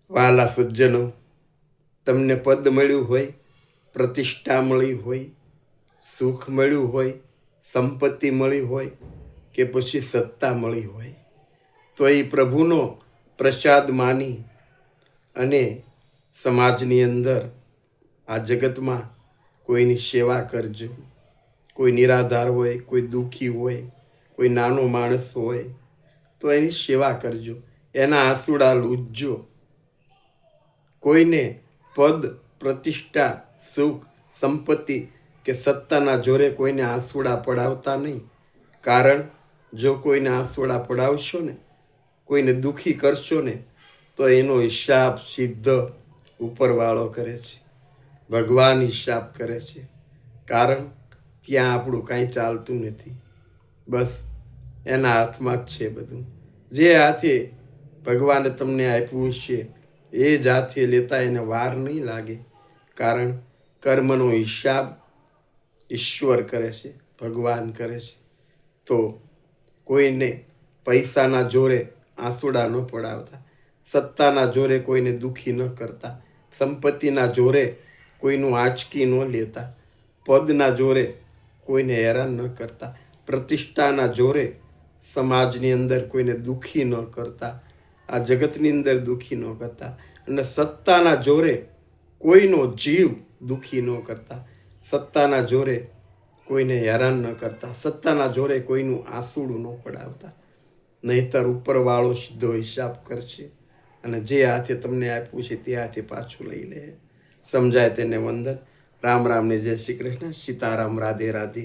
વાલા સજ્જનો, તમને પદ મળ્યું હોય, પ્રતિષ્ઠા મળી હોય, સુખ મળ્યું હોય, સંપત્તિ મળી હોય કે પછી સત્તા મળી હોય, તો એ પ્રભુનો પ્રસાદ માની અને સમાજની અંદર આ જગતમાં કોઈની સેવા કરજો. કોઈ નિરાધાર હોય, કોઈ દુઃખી હોય, કોઈ નાનો માણસ હોય તો એની સેવા કરજો, એના આંસુડા લૂંટજો. કોઈને પદ, પ્રતિષ્ઠા, સુખ, સંપત્તિ કે સત્તાના જોરે કોઈને આંસુડા પડાવતા નહીં. કારણ જો કોઈને આંસુડા પડાવશો ને, કોઈને દુઃખી કરશો ને, તો એનો હિસાબ સીધો ઉપરવાળો કરે છે, ભગવાન હિસાબ કરે છે. કારણ ત્યાં આપણું કાંઈ ચાલતું નથી, બસ એના હાથમાં જ છે બધું. જે હાથે ભગવાને તમને આપ્યું છે એ જ હાથે લેતા એને વાર નહીં લાગે. કારણ કર્મનો હિસાબ ઈશ્વર કરે છે, ભગવાન કરે છે. તો કોઈને પૈસાના જોરે આંસુડા ન પડાવતા, સત્તાના જોરે કોઈને દુઃખી ન કરતા, સંપત્તિના જોરે કોઈનું આંચકી ન લેતા, પદના જોરે કોઈને હેરાન ન કરતા, પ્રતિષ્ઠાના જોરે સમાજની અંદર કોઈને દુઃખી ન કરતા, આ જગતની અંદર દુઃખી ન કરતા, અને સત્તાના જોરે કોઈનો જીવ દુઃખી ન કરતા, સત્તાના જોરે કોઈને હેરાન ન કરતા, સત્તાના જોરે કોઈનું આંસુડું ન પડાવતા. નહીંતર ઉપરવાળો સીધો હિસાબ કરશે અને જે હાથે તમને આપ્યું છે તે હાથે પાછું લઈ લે. સમજાય તેને વંદન. રામ રામને જય શ્રી કૃષ્ણ. સીતારામ. રાધે રાધે.